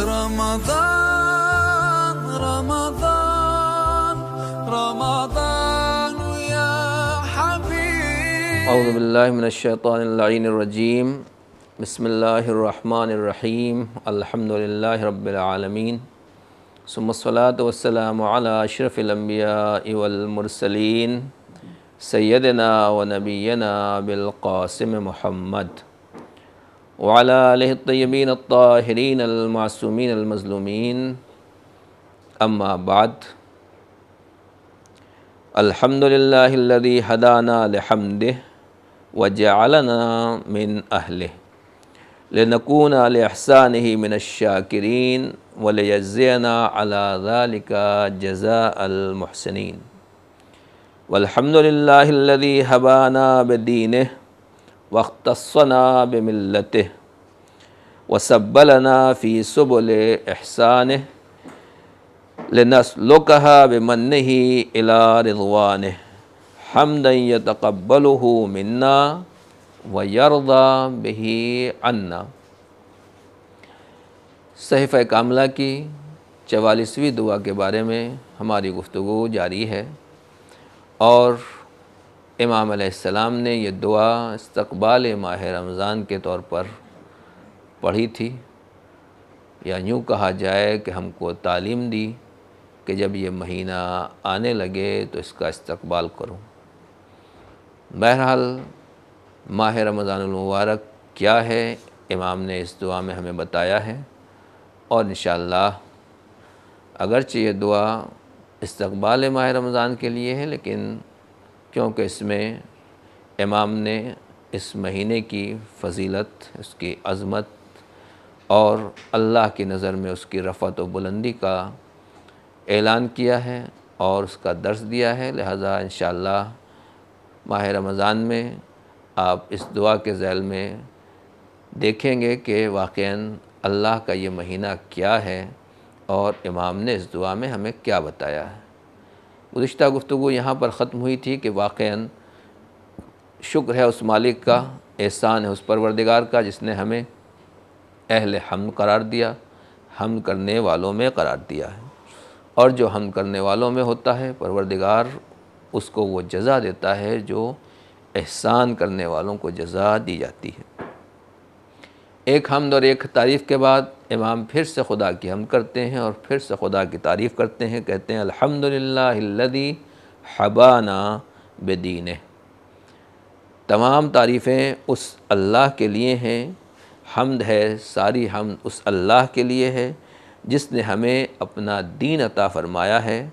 رمضان رمضان رمضان يا حبيب اعوذ باللہ من الشیطان اللعین الرجیم بسم اللہ الرحمن الرحیم الحمد للہ رب العالمین ثم الصلاة والسلام علی اشرف الانبیاء والمرسلین سیدنا و نبینا بالقاسم محمد وعلی آلہ الطیبین الطاہرین المعصومین المظلومین اما بعد الحمد للہ الذی ہدانا لحمدہ وجعلنا من اہلہ لنکون لإحسانہ من الشاکرین ولیجزینا علی ذلک جزاء المحسنین والحمد للہ الذی ہبانا بدینہ واختصنا بملتہ وسبلنا فی سبل احسانہ لنسلکہا بمنہ الی رضوانہ حمدا یتقبلہ منا ویرضی بہ عنا۔ صحیفہ کاملہ کی 44ویں دعا کے بارے میں ہماری گفتگو جاری ہے، اور امام علیہ السلام نے یہ دعا استقبال ماہ رمضان کے طور پر پڑھی تھی، یا یوں کہا جائے کہ ہم کو تعلیم دی کہ جب یہ مہینہ آنے لگے تو اس کا استقبال کرو۔ بہرحال ماہ رمضان المبارک کیا ہے، امام نے اس دعا میں ہمیں بتایا ہے، اور انشاءاللہ اگرچہ یہ دعا استقبال ماہ رمضان کے لیے ہے، لیکن کیونکہ اس میں امام نے اس مہینے کی فضیلت، اس کی عظمت اور اللہ کی نظر میں اس کی رفعت و بلندی کا اعلان کیا ہے اور اس کا درس دیا ہے، لہذا انشاءاللہ ماہ رمضان میں آپ اس دعا کے ذیل میں دیکھیں گے کہ واقعاً اللہ کا یہ مہینہ کیا ہے اور امام نے اس دعا میں ہمیں کیا بتایا ہے۔ گزشتہ گفتگو یہاں پر ختم ہوئی تھی کہ واقعاً شکر ہے اس مالک کا، احسان ہے اس پروردگار کا جس نے ہمیں اہل حمد قرار دیا، حمد کرنے والوں میں قرار دیا ہے، اور جو حمد کرنے والوں میں ہوتا ہے پروردگار اس کو وہ جزا دیتا ہے جو احسان کرنے والوں کو جزا دی جاتی ہے۔ ایک حمد اور ایک تعریف کے بعد امام پھر سے خدا کی حمد کرتے ہیں اور پھر سے خدا کی تعریف کرتے ہیں، کہتے ہیں الحمدللہ الذی حبانا بدینہ۔ تمام تعریفیں اس اللہ کے لیے ہیں، حمد ہے، ساری حمد اس اللہ کے لیے ہے جس نے ہمیں اپنا دین عطا فرمایا ہے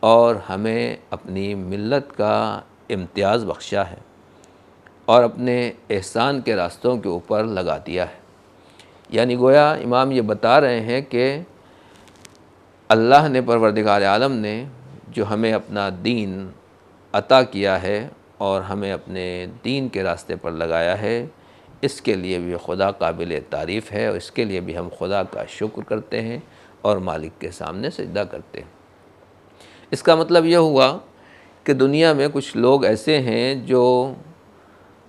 اور ہمیں اپنی ملت کا امتیاز بخشا ہے اور اپنے احسان کے راستوں کے اوپر لگا دیا ہے۔ یعنی گویا امام یہ بتا رہے ہیں کہ اللہ نے، پروردگار عالم نے جو ہمیں اپنا دین عطا کیا ہے اور ہمیں اپنے دین کے راستے پر لگایا ہے، اس کے لیے بھی خدا قابل تعریف ہے، اور اس کے لیے بھی ہم خدا کا شکر کرتے ہیں اور مالک کے سامنے سجدہ کرتے ہیں۔ اس کا مطلب یہ ہوا کہ دنیا میں کچھ لوگ ایسے ہیں جو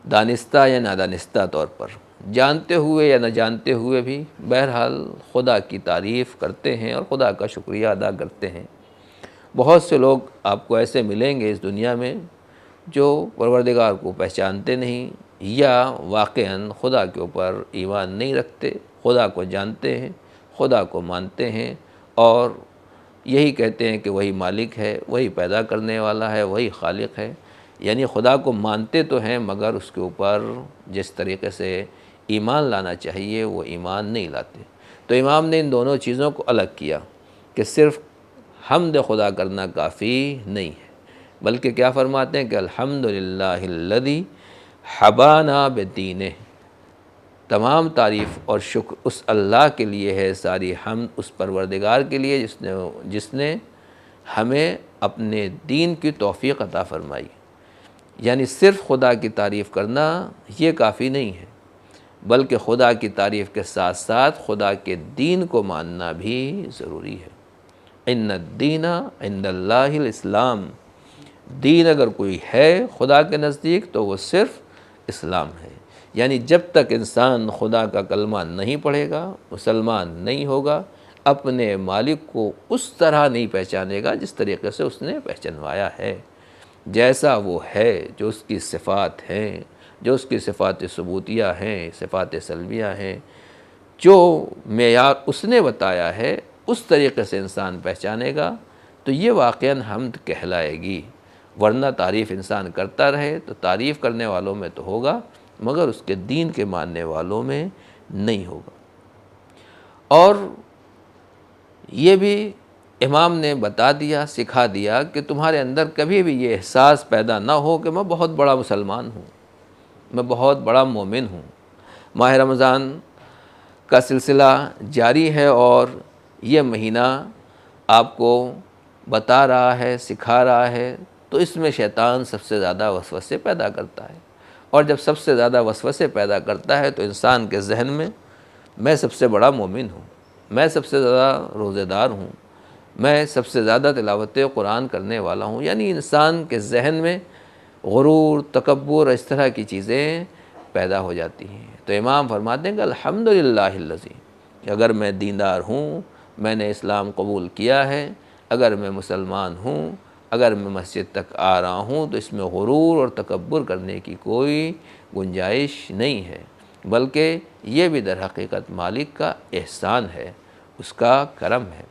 دانستہ یا نادانستہ طور پر، جانتے ہوئے یا نہ جانتے ہوئے بھی بہرحال خدا کی تعریف کرتے ہیں اور خدا کا شکریہ ادا کرتے ہیں۔ بہت سے لوگ آپ کو ایسے ملیں گے اس دنیا میں جو پروردگار کو پہچانتے نہیں، یا واقعاً خدا کے اوپر ایمان نہیں رکھتے، خدا کو جانتے ہیں، خدا کو مانتے ہیں اور یہی کہتے ہیں کہ وہی مالک ہے، وہی پیدا کرنے والا ہے، وہی خالق ہے، یعنی خدا کو مانتے تو ہیں مگر اس کے اوپر جس طریقے سے ایمان لانا چاہیے وہ ایمان نہیں لاتے۔ تو امام نے ان دونوں چیزوں کو الگ کیا کہ صرف حمد خدا کرنا کافی نہیں ہے، بلکہ کیا فرماتے ہیں کہ الحمدللہ الذی حبانا بدینہ۔ تمام تعریف اور شکر اس اللہ کے لیے ہے، ساری حمد اس پروردگار کے لیے جس نے ہمیں اپنے دین کی توفیق عطا فرمائی۔ یعنی صرف خدا کی تعریف کرنا یہ کافی نہیں ہے، بلکہ خدا کی تعریف کے ساتھ ساتھ خدا کے دین کو ماننا بھی ضروری ہے۔ ان الدین عند اللہ الاسلام، دین اگر کوئی ہے خدا کے نزدیک تو وہ صرف اسلام ہے، یعنی جب تک انسان خدا کا کلمہ نہیں پڑھے گا، مسلمان نہیں ہوگا، اپنے مالک کو اس طرح نہیں پہچانے گا جس طریقے سے اس نے پہچانوایا ہے، جیسا وہ ہے، جو اس کی صفات ہیں، جو اس کی صفات ثبوتیہ ہیں، صفات سلبیہ ہیں، جو معیار اس نے بتایا ہے اس طریقے سے انسان پہچانے گا تو یہ واقعاً حمد کہلائے گی۔ ورنہ تعریف انسان کرتا رہے تو تعریف کرنے والوں میں تو ہوگا مگر اس کے دین کے ماننے والوں میں نہیں ہوگا۔ اور یہ بھی امام نے بتا دیا، سکھا دیا کہ تمہارے اندر کبھی بھی یہ احساس پیدا نہ ہو کہ میں بہت بڑا مسلمان ہوں، میں بہت بڑا مومن ہوں۔ ماہ رمضان کا سلسلہ جاری ہے اور یہ مہینہ آپ کو بتا رہا ہے، سکھا رہا ہے، تو اس میں شیطان سب سے زیادہ وسوسے پیدا کرتا ہے، اور جب سب سے زیادہ وسوسے پیدا کرتا ہے تو انسان کے ذہن میں سب سے بڑا مومن ہوں، میں سب سے زیادہ روزہ دار ہوں، میں سب سے زیادہ تلاوت قرآن کرنے والا ہوں، یعنی انسان کے ذہن میں غرور، تکبر، اس طرح کی چیزیں پیدا ہو جاتی ہیں۔ تو امام فرماتے ہیں کہ الحمدللہ الذی، کہ اگر میں دیندار ہوں، میں نے اسلام قبول کیا ہے، اگر میں مسلمان ہوں، اگر میں مسجد تک آ رہا ہوں تو اس میں غرور اور تکبر کرنے کی کوئی گنجائش نہیں ہے، بلکہ یہ بھی در حقیقت مالک کا احسان ہے، اس کا کرم ہے۔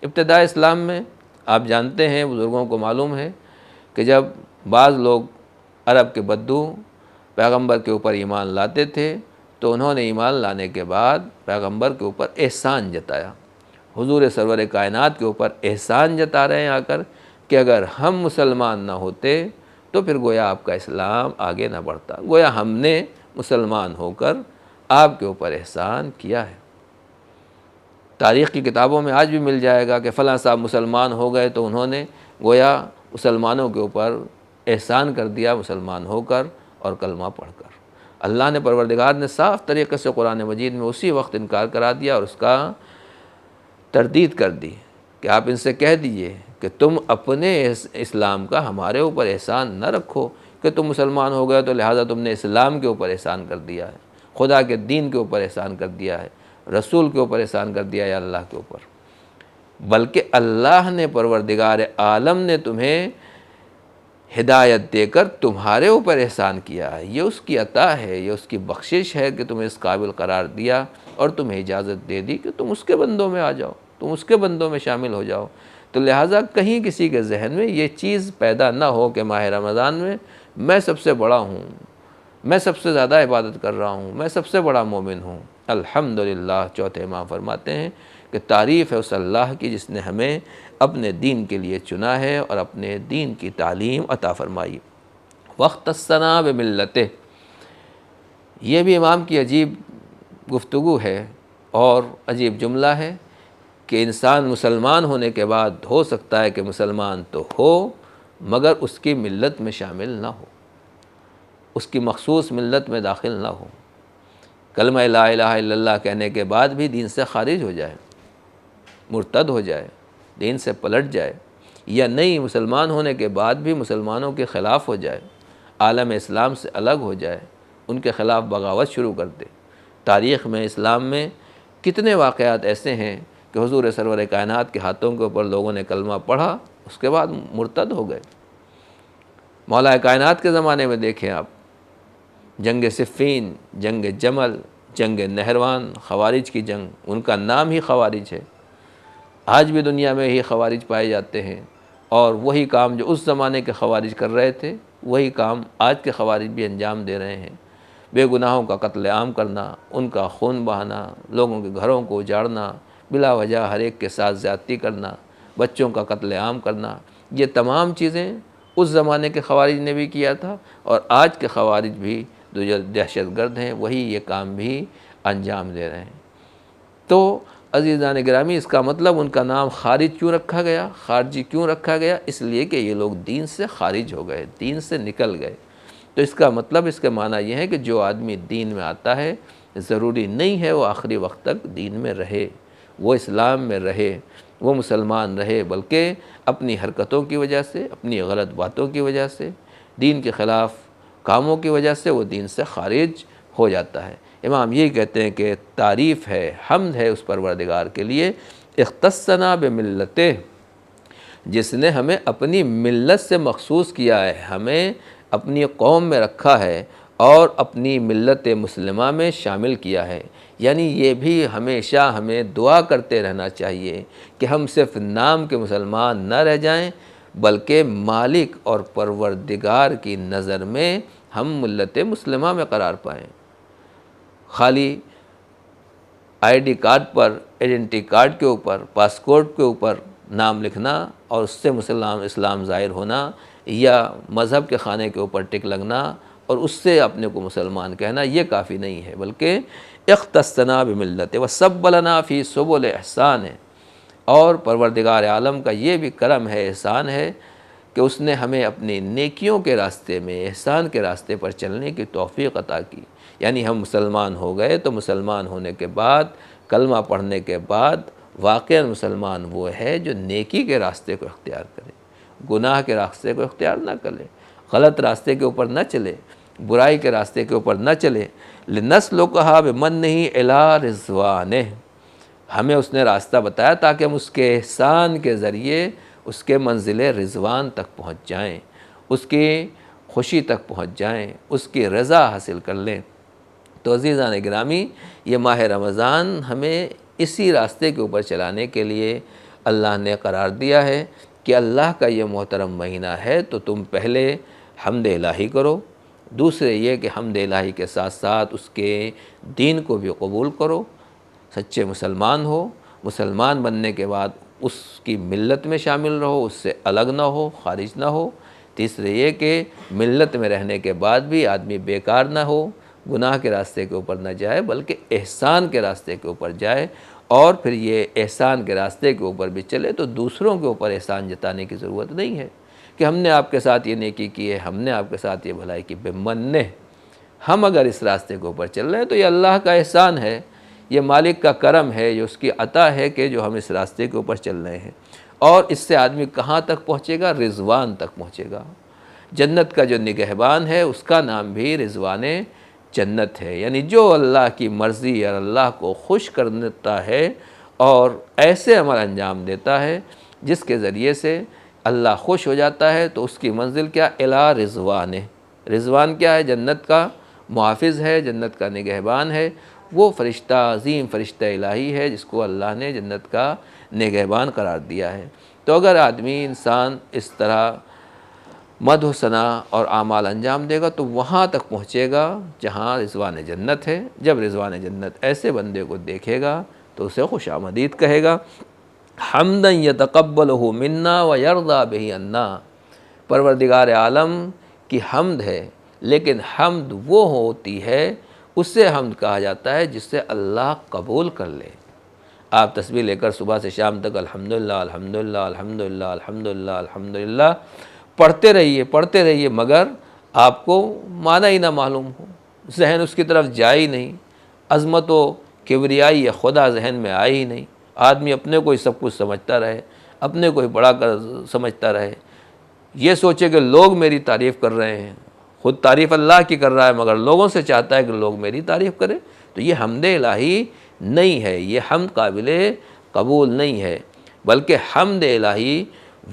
ابتداء اسلام میں آپ جانتے ہیں، بزرگوں کو معلوم ہے کہ جب بعض لوگ عرب کے بدو پیغمبر کے اوپر ایمان لاتے تھے تو انہوں نے ایمان لانے کے بعد پیغمبر کے اوپر احسان جتایا، حضور سرور کائنات کے اوپر احسان جتا رہے ہیں آ کر کہ اگر ہم مسلمان نہ ہوتے تو پھر گویا آپ کا اسلام آگے نہ بڑھتا، گویا ہم نے مسلمان ہو کر آپ کے اوپر احسان کیا ہے۔ تاریخ کی کتابوں میں آج بھی مل جائے گا کہ فلاں صاحب مسلمان ہو گئے تو انہوں نے گویا مسلمانوں کے اوپر احسان کر دیا مسلمان ہو کر اور کلمہ پڑھ کر۔ اللہ نے پروردگار نے صاف طریقے سے قرآن مجید میں اسی وقت انکار کرا دیا اور اس کا تردید کر دی کہ آپ ان سے کہہ دیجئے کہ تم اپنے اسلام کا ہمارے اوپر احسان نہ رکھو کہ تم مسلمان ہو گئے تو لہٰذا تم نے اسلام کے اوپر احسان کر دیا ہے، خدا کے دین کے اوپر احسان کر دیا ہے، رسول کے اوپر احسان کر دیا ہے یا اللہ کے اوپر، بلکہ اللہ نے پروردگار عالم نے تمہیں ہدایت دے کر تمہارے اوپر احسان کیا ہے، یہ اس کی عطا ہے، یہ اس کی بخشش ہے کہ تمہیں اس قابل قرار دیا اور تمہیں اجازت دے دی کہ تم اس کے بندوں میں آ جاؤ، تم اس کے بندوں میں شامل ہو جاؤ۔ تو لہٰذا کہیں کسی کے ذہن میں یہ چیز پیدا نہ ہو کہ ماہ رمضان میں سب سے بڑا ہوں، میں سب سے زیادہ عبادت کر رہا ہوں، میں سب سے بڑا مومن ہوں۔ الحمدللہ، چوتھے امام فرماتے ہیں کہ تعریف ہے اس اللہ کی جس نے ہمیں اپنے دین کے لیے چنا ہے اور اپنے دین کی تعلیم عطا فرمائی۔ واختصنا بملتہ، یہ بھی امام کی عجیب گفتگو ہے اور عجیب جملہ ہے کہ انسان مسلمان ہونے کے بعد ہو سکتا ہے کہ مسلمان تو ہو مگر اس کی ملت میں شامل نہ ہو، اس کی مخصوص ملت میں داخل نہ ہو، کلمہ لا الہ الا اللہ کہنے کے بعد بھی دین سے خارج ہو جائے، مرتد ہو جائے، دین سے پلٹ جائے، یا نہیں مسلمان ہونے کے بعد بھی مسلمانوں کے خلاف ہو جائے، عالم اسلام سے الگ ہو جائے، ان کے خلاف بغاوت شروع کر دے۔ تاریخ میں اسلام میں کتنے واقعات ایسے ہیں کہ حضور سرور کائنات کے ہاتھوں کے اوپر لوگوں نے کلمہ پڑھا، اس کے بعد مرتد ہو گئے۔ مولا کائنات کے زمانے میں دیکھیں آپ، جنگ صفین، جنگ جمل، جنگ نہروان، خوارج کی جنگ، ان کا نام ہی خوارج ہے۔ آج بھی دنیا میں ہی خوارج پائے جاتے ہیں اور وہی کام جو اس زمانے کے خوارج کر رہے تھے وہی کام آج کے خوارج بھی انجام دے رہے ہیں۔ بے گناہوں کا قتل عام کرنا، ان کا خون بہانا، لوگوں کے گھروں کو اجاڑنا، بلا وجہ ہر ایک کے ساتھ زیادتی کرنا، بچوں کا قتل عام کرنا، یہ تمام چیزیں اس زمانے کے خوارج نے بھی کیا تھا اور آج کے خوارج بھی جو دہشت گرد ہیں وہی یہ کام بھی انجام دے رہے ہیں۔ تو عزیزان گرامی، اس کا مطلب ان کا نام خارج کیوں رکھا گیا، خارجی کیوں رکھا گیا؟ اس لیے کہ یہ لوگ دین سے خارج ہو گئے، دین سے نکل گئے۔ تو اس کا مطلب، اس کا معنی یہ ہے کہ جو آدمی دین میں آتا ہے ضروری نہیں ہے وہ آخری وقت تک دین میں رہے، وہ اسلام میں رہے، وہ مسلمان رہے، بلکہ اپنی حرکتوں کی وجہ سے، اپنی غلط باتوں کی وجہ سے، دین کے خلاف کاموں کی وجہ سے وہ دین سے خارج ہو جاتا ہے۔ امام یہی کہتے ہیں کہ تعریف ہے، حمد ہے اس پروردگار کے لیے، اختصنا بملتہ، جس نے ہمیں اپنی ملت سے مخصوص کیا ہے، ہمیں اپنی قوم میں رکھا ہے اور اپنی ملت مسلمہ میں شامل کیا ہے۔ یعنی یہ بھی ہمیشہ ہمیں دعا کرتے رہنا چاہیے کہ ہم صرف نام کے مسلمان نہ رہ جائیں، بلکہ مالک اور پروردگار کی نظر میں ہم ملت مسلمہ میں قرار پائیں۔ خالی I D card per, identity card کے اوپر، پاسپورٹ کے اوپر نام لکھنا اور اس سے اسلام ظاہر ہونا، یا مذہب کے خانے کے اوپر ٹک لگنا اور اس سے اپنے کو مسلمان کہنا، یہ کافی نہیں ہے، بلکہ اختصنا بملت وسب لنا فی سبل احسان ہے۔ اور پروردگار عالم کا یہ بھی کرم ہے، احسان ہے کہ اس نے ہمیں اپنی نیکیوں کے راستے میں، احسان کے راستے پر چلنے کی توفیق عطا کی۔ یعنی ہم مسلمان ہو گئے تو مسلمان ہونے کے بعد، کلمہ پڑھنے کے بعد، واقعاً مسلمان وہ ہے جو نیکی کے راستے کو اختیار کرے، گناہ کے راستے کو اختیار نہ کرے، غلط راستے کے اوپر نہ چلے، برائی کے راستے کے اوپر نہ چلے۔ لنسلکھا بمنہ الی رضوانہ، ہمیں اس نے راستہ بتایا تاکہ ہم اس کے احسان کے ذریعے اس کے منزل رضوان تک پہنچ جائیں، اس کی خوشی تک پہنچ جائیں، اس کی رضا حاصل کر لیں۔ تو عزیزان گرامی، یہ ماہ رمضان ہمیں اسی راستے کے اوپر چلانے کے لیے اللہ نے قرار دیا ہے کہ اللہ کا یہ محترم مہینہ ہے تو تم پہلے حمد الہی کرو، دوسرے یہ کہ حمد الہی کے ساتھ ساتھ اس کے دین کو بھی قبول کرو، سچے مسلمان ہو، مسلمان بننے کے بعد اس کی ملت میں شامل رہو، اس سے الگ نہ ہو، خارج نہ ہو۔ تیسرے یہ کہ ملت میں رہنے کے بعد بھی آدمی بیکار نہ ہو، گناہ کے راستے کے اوپر نہ جائے، بلکہ احسان کے راستے کے اوپر جائے، اور پھر یہ احسان کے راستے کے اوپر بھی چلے تو دوسروں کے اوپر احسان جتانے کی ضرورت نہیں ہے کہ ہم نے آپ کے ساتھ یہ نیکی کی ہے، ہم نے آپ کے ساتھ یہ بھلائی کی، بمنہ۔ ہم اگر اس راستے کے اوپر چل رہے ہیں تو یہ اللہ کا احسان ہے، یہ مالک کا کرم ہے، یہ اس کی عطا ہے کہ جو ہم اس راستے کے اوپر چل رہے ہیں۔ اور اس سے آدمی کہاں تک پہنچے گا؟ رضوان تک پہنچے گا۔ جنت کا جو نگہبان ہے اس کا نام بھی رضوان جنت ہے، یعنی جو اللہ کی مرضی اور اللہ کو خوش کرتا ہے اور ایسے عمل انجام دیتا ہے جس کے ذریعے سے اللہ خوش ہو جاتا ہے، تو اس کی منزل کیا؟ الی رضوان ہے۔ رضوان کیا ہے؟ جنت کا محافظ ہے، جنت کا نگہبان ہے، وہ فرشتہ، عظیم فرشتہ الہی ہے جس کو اللہ نے جنت کا نگہبان قرار دیا ہے۔ تو اگر آدمی، انسان اس طرح مدح و ثنا اور اعمال انجام دے گا تو وہاں تک پہنچے گا جہاں رضوان جنت ہے۔ جب رضوان جنت ایسے بندے کو دیکھے گا تو اسے خوش آمدید کہے گا۔ حمدا یتقبلہ منا ویرضی بہ عنا، پروردگار عالم کی حمد ہے، لیکن حمد وہ ہوتی ہے، اس سے حمد کہا جاتا ہے جس سے اللہ قبول کر لے۔ آپ تسبیح لے کر صبح سے شام تک الحمدللہ الحمدللہ الحمدللہ الحمدللہ الحمدللہ پڑھتے رہیے، مگر آپ کو معنی ہی نہ معلوم ہو، ذہن اس کی طرف جائے ہی نہیں، عظمت و کبریائی یا خدا ذہن میں آئے ہی نہیں، آدمی اپنے کو ہی سب کچھ سمجھتا رہے، اپنے کو ہی بڑا کر سمجھتا رہے، یہ سوچے کہ لوگ میری تعریف کر رہے ہیں، خود تعریف اللہ کی کر رہا ہے مگر لوگوں سے چاہتا ہے کہ لوگ میری تعریف کریں، تو یہ حمد الہی نہیں ہے، یہ حمد قابل قبول نہیں ہے، بلکہ حمد الہی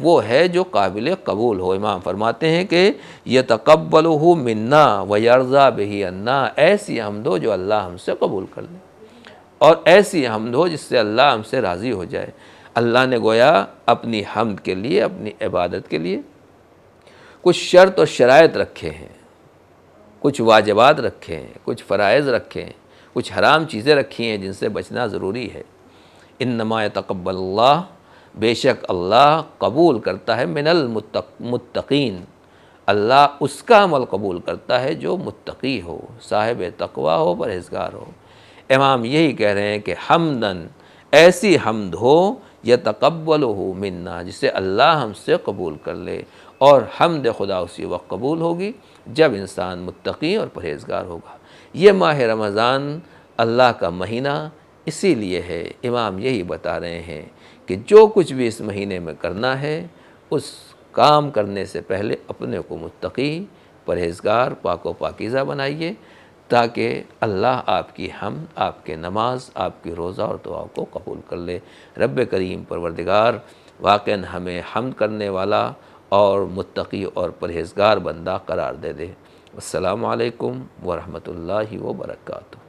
وہ ہے جو قابل قبول ہو۔ امام فرماتے ہیں کہ یتقبلہ منا ویرضی بہ عنا، ایسی حمد ہو جو اللہ ہم سے قبول کر لے، اور ایسی حمد ہو جس سے اللہ ہم سے راضی ہو جائے۔ اللہ نے گویا اپنی حمد کے لیے، اپنی عبادت کے لیے کچھ شرط اور شرائط رکھے ہیں، کچھ واجبات رکھے ہیں، کچھ فرائض رکھے ہیں، کچھ حرام چیزیں رکھی ہیں جن سے بچنا ضروری ہے۔ انما یتقبل اللہ، بے شک اللہ قبول کرتا ہے، من المتقین، اللہ اس کا عمل قبول کرتا ہے جو متقی ہو، صاحب تقوی ہو، پرہیزگار ہو۔ امام یہی کہہ رہے ہیں کہ حمدن، ایسی حمد ہو یتقبلہ منا، جسے اللہ ہم سے قبول کر لے، اور حمد خدا اسی وقت قبول ہوگی جب انسان متقی اور پرہیزگار ہوگا۔ یہ ماہ رمضان اللہ کا مہینہ اسی لیے ہے، امام یہی بتا رہے ہیں کہ جو کچھ بھی اس مہینے میں کرنا ہے، اس کام کرنے سے پہلے اپنے کو متقی، پرہیزگار، پاک و پاکیزہ بنائیے، تاکہ اللہ آپ کی حمد، آپ کے نماز، آپ کی روزہ اور دعا کو قبول کر لے۔ رب کریم پروردگار واقعاً ہمیں حمد کرنے والا اور متقی اور پرہیزگار بندہ قرار دے دے۔ السلام علیکم ورحمۃ اللہ وبرکاتہ۔